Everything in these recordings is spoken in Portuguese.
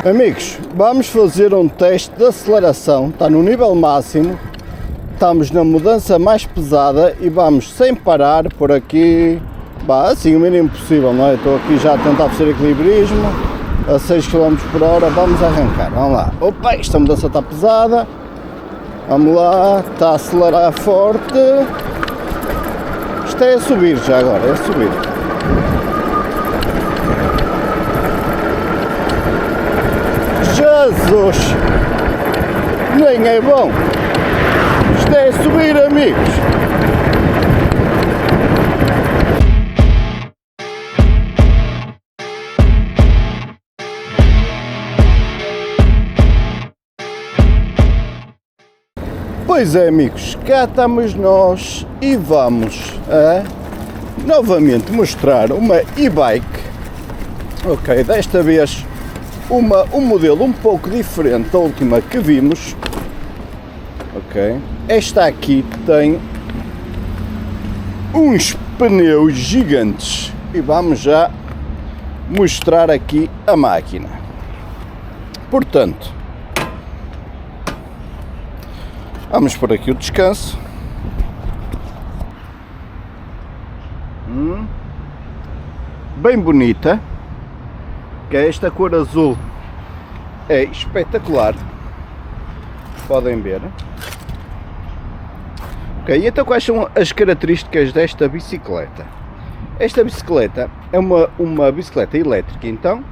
Amigos, vamos fazer um teste de aceleração, está no nível máximo, estamos na mudança mais pesada e vamos sem parar por aqui, assim o mínimo possível, não é? Estou aqui já a tentar fazer equilibrismo, a 6 km por hora, vamos arrancar, vamos lá. Opa, esta mudança está pesada, vamos lá, está a acelerar forte, isto é a subir já agora, é a subir. Jesus, nem é bom, isto é subir, amigos. Pois é, amigos, cá estamos nós e vamos novamente mostrar uma e-bike, ok, desta vez um modelo um pouco diferente da última que vimos, ok, esta aqui tem uns pneus gigantes e vamos já mostrar aqui a máquina. Portanto, vamos por aqui o descanso, bem bonita. Que esta cor azul é espetacular, podem ver. Ok, então quais são as características desta bicicleta? Esta bicicleta é uma bicicleta elétrica, então,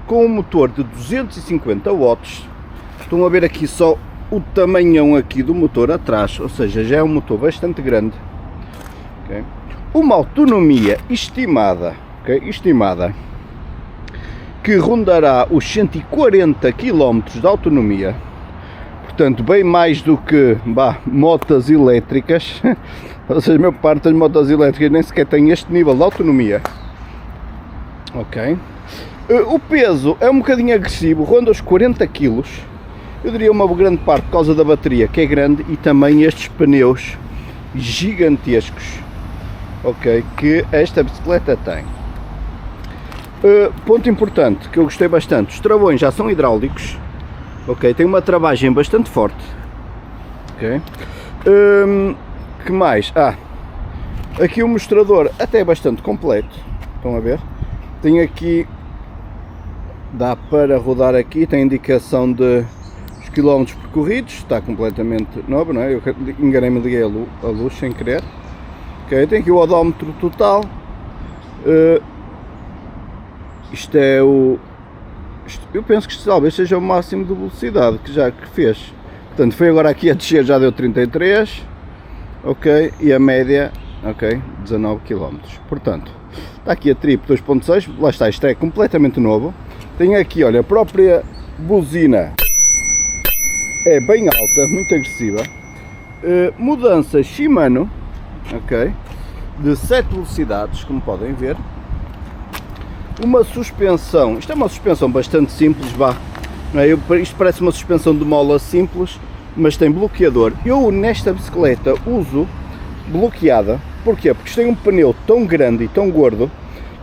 com um motor de 250 watts. Estão a ver aqui só o tamanhão aqui do motor atrás, ou seja, já é um motor bastante grande. Okay. Uma autonomia estimada, que rondará os 140 km de autonomia, portanto bem mais do que motas elétricas, ou seja, a maior parte das motas elétricas nem sequer tem este nível de autonomia, ok? O peso é um bocadinho agressivo, ronda os 40 kg, eu diria uma grande parte por causa da bateria que é grande e também estes pneus gigantescos, ok, que esta bicicleta tem. Ponto importante que eu gostei bastante, os travões já são hidráulicos, ok, tem uma travagem bastante forte, ok. Que mais? Aqui o mostrador até é bastante completo, estão a ver, tem aqui, dá para rodar aqui, tem indicação de os quilómetros percorridos, está completamente novo, não é? Eu enganei-me, liguei a luz sem querer, ok, tem aqui o odómetro total. Isto é eu penso que isto talvez seja o máximo de velocidade que fez. Portanto, foi agora aqui a descer, já deu 33, ok, e a média, ok, 19 km. Portanto, está aqui a trip 2.6, lá está, isto é completamente novo. Tem aqui, olha, a própria buzina é bem alta, muito agressiva. Mudança Shimano, ok, de 7 velocidades, como podem ver. Uma suspensão, isto é uma suspensão bastante simples, não é? Isto parece uma suspensão de mola simples, mas tem bloqueador. Eu nesta bicicleta uso bloqueada, porquê? Porque isto tem um pneu tão grande e tão gordo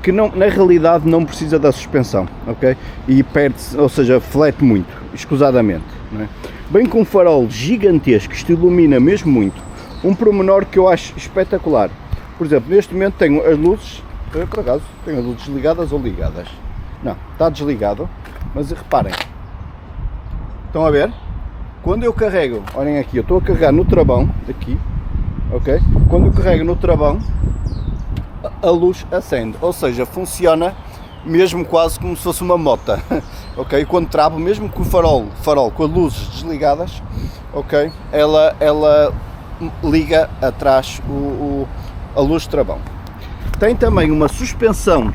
que não, na realidade não precisa da suspensão, ok? E perde-se, ou seja, flete muito, escusadamente, não é? Bem com um farol gigantesco, isto ilumina mesmo muito. Um pormenor que eu acho espetacular, por exemplo, neste momento tenho as luzes, por acaso tenho as luzes desligadas ou ligadas? Não, está desligado, mas reparem, estão a ver? Quando eu carrego, olhem aqui, eu estou a carregar no travão, aqui, ok? Quando eu carrego no travão, a luz acende, ou seja, funciona mesmo quase como se fosse uma mota, ok? Quando travo, mesmo com o farol com as luzes desligadas, ok? Ela liga atrás a luz de travão. Tem também uma suspensão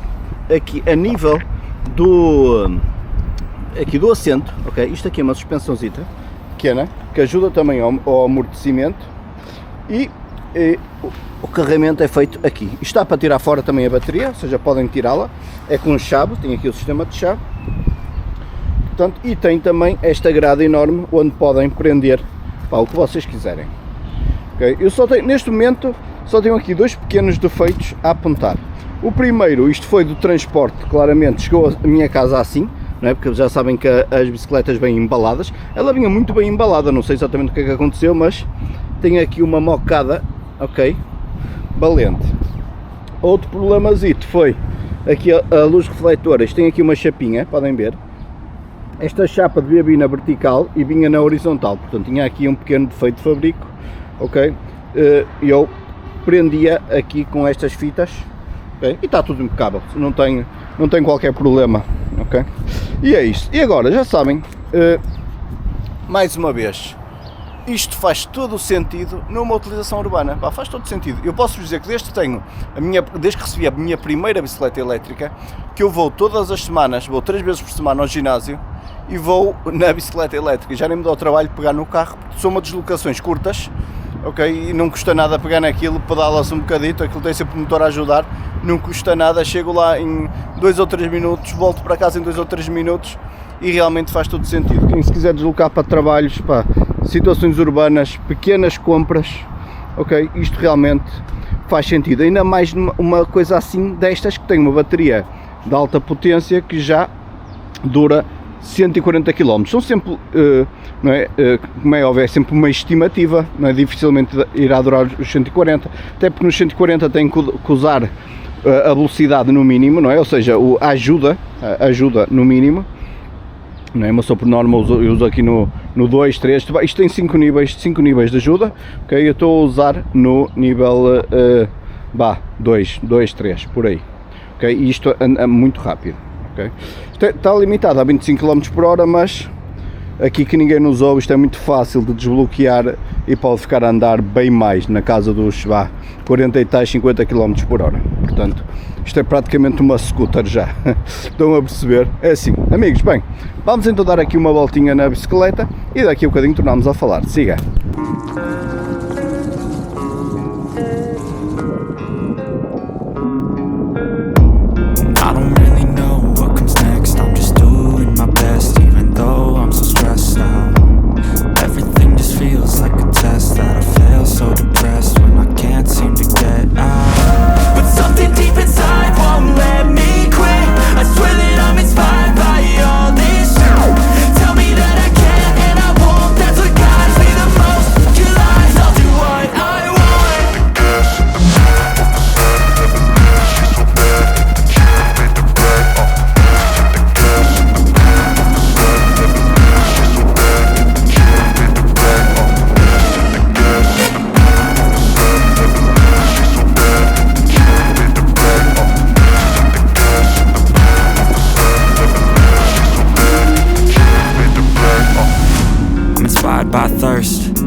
aqui a nível do assento, ok? Isto aqui é uma suspensãozita pequena que ajuda também ao amortecimento e o carregamento é feito aqui. Isto está para tirar fora também a bateria, ou seja, podem tirá-la, é com chave, tem aqui o sistema de chave, portanto, e tem também esta grade enorme onde podem prender o que vocês quiserem, ok? Eu só tenho, neste momento, só tenho aqui dois pequenos defeitos a apontar. O primeiro, isto foi do transporte, claramente chegou à minha casa assim, não é? Porque já sabem que as bicicletas vêm embaladas. Ela vinha muito bem embalada, não sei exatamente o que é que aconteceu, mas tem aqui uma mocada, ok, valente. Outro problemazito foi aqui a luz refletora. Isto tem aqui uma chapinha, podem ver. Esta chapa devia vir na vertical e vinha na horizontal, portanto tinha aqui um pequeno defeito de fabrico, ok? Eu prendia aqui com estas fitas, okay? E está tudo impecável, não tem qualquer problema, ok? E é isto. E agora, já sabem, mais uma vez, isto faz todo o sentido numa utilização urbana. Pá, faz todo o sentido. Eu posso dizer que desde que recebi a minha primeira bicicleta elétrica, que eu vou todas as semanas, vou 3 vezes por semana ao ginásio e vou na bicicleta elétrica. Já nem me dá o trabalho de pegar no carro, porque são uma deslocações curtas, ok? E não custa nada pegar naquilo, pedala-se um bocadito, aquilo tem sempre o motor a ajudar, não custa nada, chego lá em 2 ou 3 minutos, volto para casa em 2 ou 3 minutos e realmente faz todo sentido. Quem se quiser deslocar para trabalhos, para situações urbanas, pequenas compras, ok, isto realmente faz sentido. Ainda mais uma coisa assim destas, que tem uma bateria de alta potência que já dura 140 km. São sempre, não é, como é óbvio, é sempre uma estimativa, não é, dificilmente irá durar os 140, até porque nos 140 tem que usar a velocidade no mínimo, não é, ou seja, a ajuda no mínimo. Não é? Mas só por norma eu uso aqui no 2, 3, isto tem 5 níveis de ajuda, ok? Eu estou a usar no nível 2, 3, por aí, ok? E isto anda muito rápido, ok? Isto está limitado a 25 km por hora, mas aqui que ninguém nos ouve, isto é muito fácil de desbloquear e pode ficar a andar bem mais, na casa dos 40 e tais, 50 km por hora, portanto isto é praticamente uma scooter já. Estão a perceber? É assim, amigos, bem, vamos então dar aqui uma voltinha na bicicleta e daqui a um bocadinho tornamos a falar. Siga!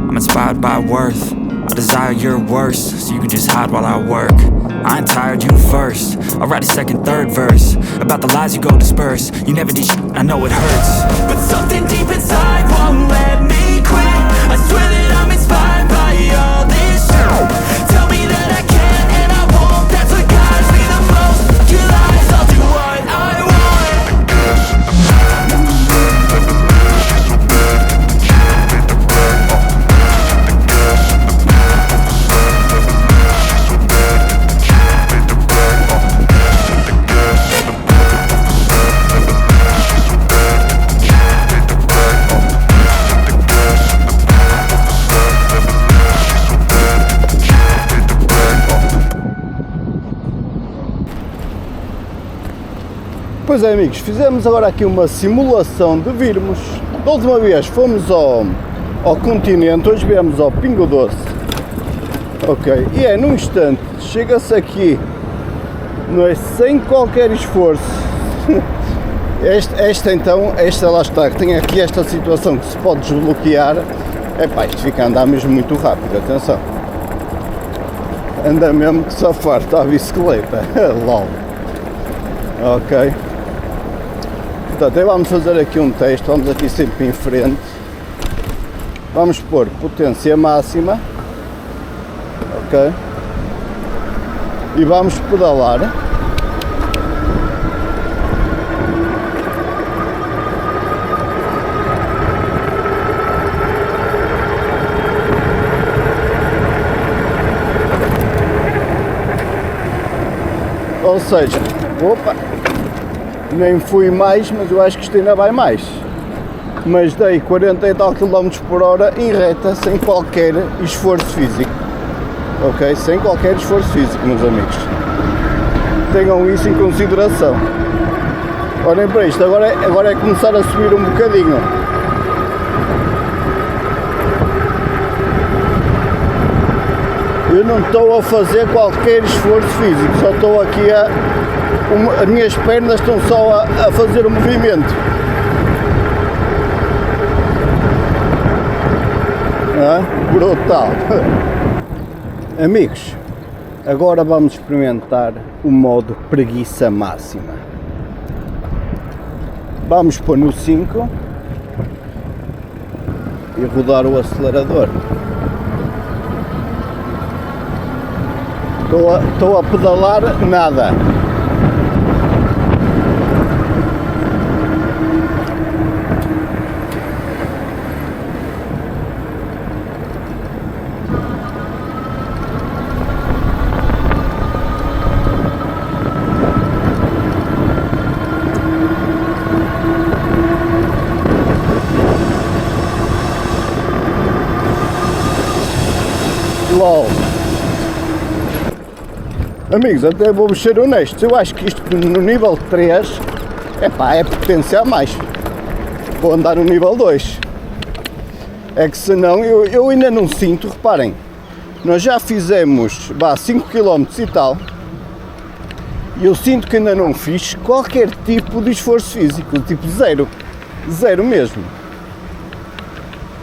I'm inspired by worth. I desire your worst, so you can just hide while I work. I ain't tired, you first. I'll write a second, third verse about the lies you go disperse. You never did shit, I know it hurts, but something deep inside won't let me quit. I swear that I'm inspired by all this shit. Tell me that I can and I won't. That's what guides me the most. Your lies, I'll do what I want. Pois é, amigos, fizemos agora aqui uma simulação de virmos. Da última vez fomos ao continente, hoje viemos ao Pingo Doce. Ok, e é num instante, chega-se aqui, não é, sem qualquer esforço. Esta lá está, que tem aqui esta situação que se pode desbloquear. Epá, isto fica a andar mesmo muito rápido, atenção. Anda mesmo que só farta a bicicleta, lol. Ok. Portanto, aí vamos fazer aqui um teste, vamos aqui sempre em frente. Vamos pôr potência máxima. Ok. E vamos pedalar. Ou seja, opa, nem fui mais, mas eu acho que isto ainda vai mais. Mas dei 40 e tal km por hora em reta, sem qualquer esforço físico. Ok? Sem qualquer esforço físico, meus amigos. Tenham isso em consideração. Olhem para isto, agora é começar a subir um bocadinho. Eu não estou a fazer qualquer esforço físico, só estou aqui as minhas pernas estão só a fazer o movimento. Brutal. Amigos, agora vamos experimentar o modo preguiça máxima. Vamos pôr no 5 e rodar o acelerador. Estou a pedalar nada. LOL. Amigos, até vou ser honesto, eu acho que isto no nível 3 é potenciar mais. Vou andar no nível 2. É que senão eu ainda não sinto, reparem, nós já fizemos 5 km e tal, e eu sinto que ainda não fiz qualquer tipo de esforço físico, tipo zero mesmo.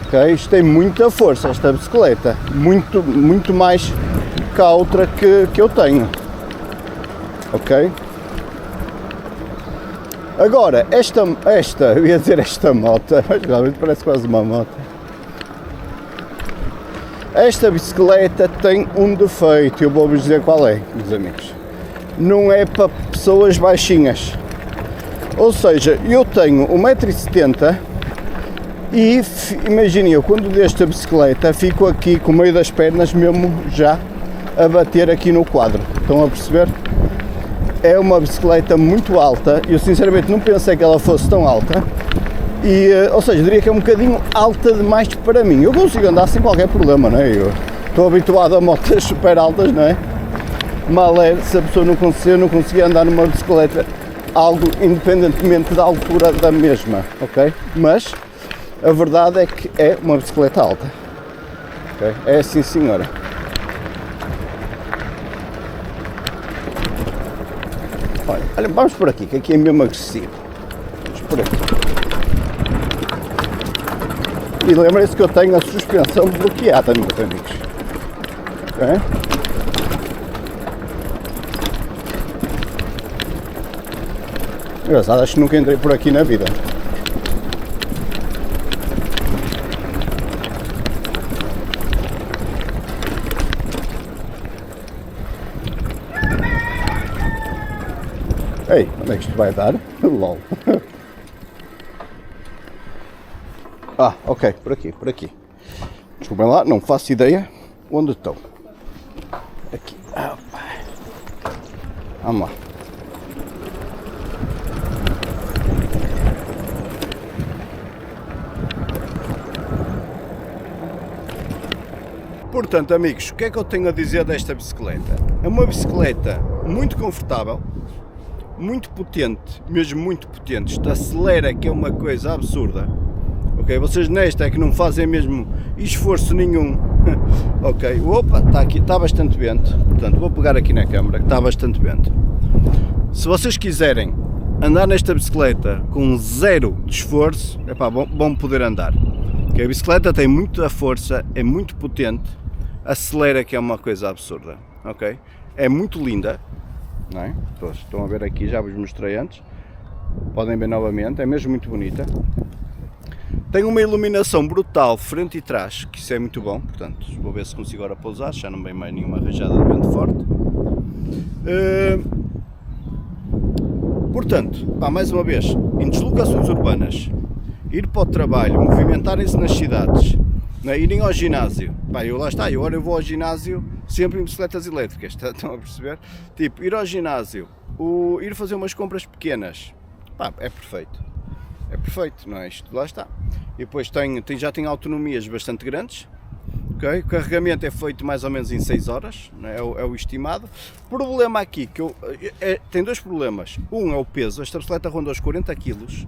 Ok? Isto tem muita força, esta bicicleta, muito mais que a outra que eu tenho. Ok? Agora, eu ia dizer esta moto, mas realmente parece quase uma moto. Esta bicicleta tem um defeito, eu vou-vos dizer qual é, meus amigos. Não é para pessoas baixinhas. Ou seja, eu tenho 1,70 m e imaginem, eu quando deste a bicicleta fico aqui com o meio das pernas mesmo já a bater aqui no quadro. Estão a perceber? É uma bicicleta muito alta, eu sinceramente não pensei que ela fosse tão alta. E, ou seja, diria que é um bocadinho alta demais para mim. Eu consigo andar sem qualquer problema, não é? Eu estou habituado a motas super altas, não é? Mal é se a pessoa não conseguir andar numa bicicleta algo independentemente da altura da mesma, ok? Mas a verdade é que é uma bicicleta alta, ok? É assim, senhora. Olha, vamos por aqui, que aqui é mesmo agressivo. Vamos por aqui. E lembrem-se que eu tenho a suspensão bloqueada, meus amigos. Okay? Engraçado, acho que nunca entrei por aqui na vida. Ei, onde é que isto vai dar? LOL. Ok, por aqui. Desculpem lá, não faço ideia onde estou. Aqui, opa. Vamos lá. Portanto, amigos, o que é que eu tenho a dizer desta bicicleta? É uma bicicleta muito confortável, muito potente, mesmo muito potente. Isto acelera, que é uma coisa absurda. Ok, vocês nesta é que não fazem mesmo esforço nenhum. Ok, opa, está bastante vento, portanto vou pegar aqui na câmara, que está bastante vento. Se vocês quiserem andar nesta bicicleta com zero de esforço, vão poder andar. Okay, a bicicleta tem muita força, é muito potente, acelera, que é uma coisa absurda. Ok, é muito linda, não é? Estão a ver aqui, já vos mostrei antes, podem ver novamente, é mesmo muito bonita. Tem uma iluminação brutal frente e trás, que isso é muito bom, portanto vou ver se consigo agora pousar, já não vem mais nenhuma rajada de vento forte. Portanto, mais uma vez, em deslocações urbanas, ir para o trabalho, movimentarem-se nas cidades, irem ao ginásio, eu vou ao ginásio sempre em bicicletas elétricas, estão a perceber? Tipo, ir ao ginásio, ir fazer umas compras pequenas, pá, é perfeito. É perfeito, não é? Isto lá está. E depois já tem autonomias bastante grandes. Okay? O carregamento é feito mais ou menos em 6 horas, não é? É o estimado. Problema aqui, tem dois problemas. Um é o peso, esta bicicleta ronda aos 40 kg.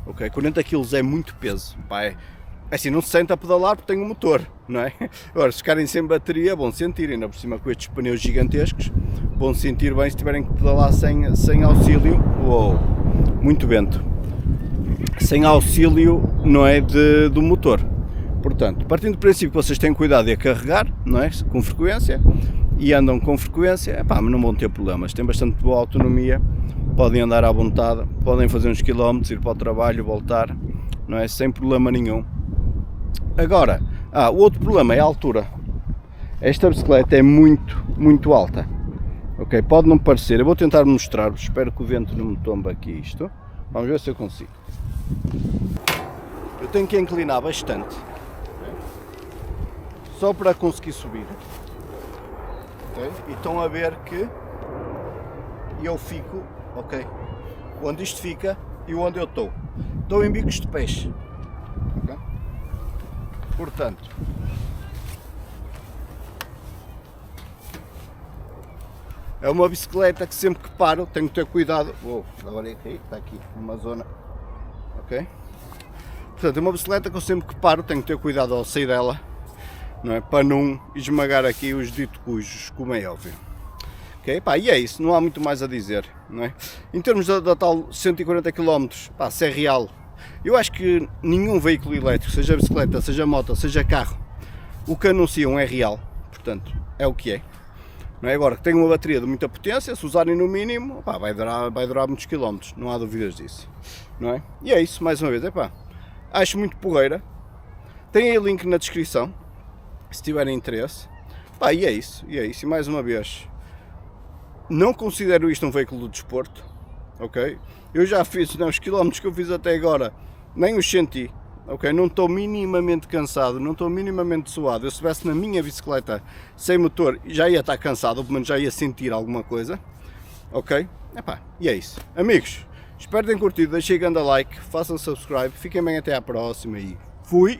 Okay? 40 kg é muito peso. Pá, é assim, não se sente a pedalar porque tem um motor, não é? Agora, se ficarem sem bateria, vão sentir, ainda por cima com estes pneus gigantescos, vão sentir bem se tiverem que pedalar sem auxílio. Uou, muito vento. Sem auxílio, não é, do motor. Portanto, partindo do princípio que vocês têm cuidado de a carregar, não é, com frequência, e andam com frequência, epá, mas não vão ter problemas, têm bastante boa autonomia, podem andar à vontade, podem fazer uns quilómetros, ir para o trabalho, voltar, não é, sem problema nenhum. Agora, o outro problema é a altura. Esta bicicleta é muito alta, ok, pode não parecer, eu vou tentar mostrar-vos, espero que o vento não me tombe aqui isto, vamos ver se eu consigo. Eu tenho que inclinar bastante, só para conseguir subir, okay? E estão a ver que eu fico, ok, onde isto fica e onde eu estou em bicos de peixe, okay? Portanto, é uma bicicleta que sempre que paro tenho que ter cuidado. Agora está aqui numa zona, ok? Portanto, é uma bicicleta que eu sempre que paro tenho que ter cuidado ao sair dela, não é? Para não esmagar aqui os dito cujos, como é óbvio. Okay? Pá, e é isso, não há muito mais a dizer, não é? Em termos da tal 140 km, pá, se é real, eu acho que nenhum veículo elétrico, seja bicicleta, seja moto, seja carro, o que anunciam é real, portanto, é o que é. Não é? Agora, que tem uma bateria de muita potência, se usarem no mínimo, pá, vai durar muitos quilómetros, não há dúvidas disso, não é? E é isso, mais uma vez, acho muito porreira, tem aí o link na descrição, se tiverem interesse, pá, e é isso, e mais uma vez, não considero isto um veículo de desporto, ok? Eu já fiz, os quilómetros que eu fiz até agora, nem os senti, ok? Não estou minimamente cansado, não estou minimamente suado. Eu se estivesse na minha bicicleta sem motor, já ia estar cansado, ou pelo menos já ia sentir alguma coisa, ok? E é isso. Amigos, espero que tenham curtido, deixem grande like, façam subscribe, fiquem bem até à próxima e fui!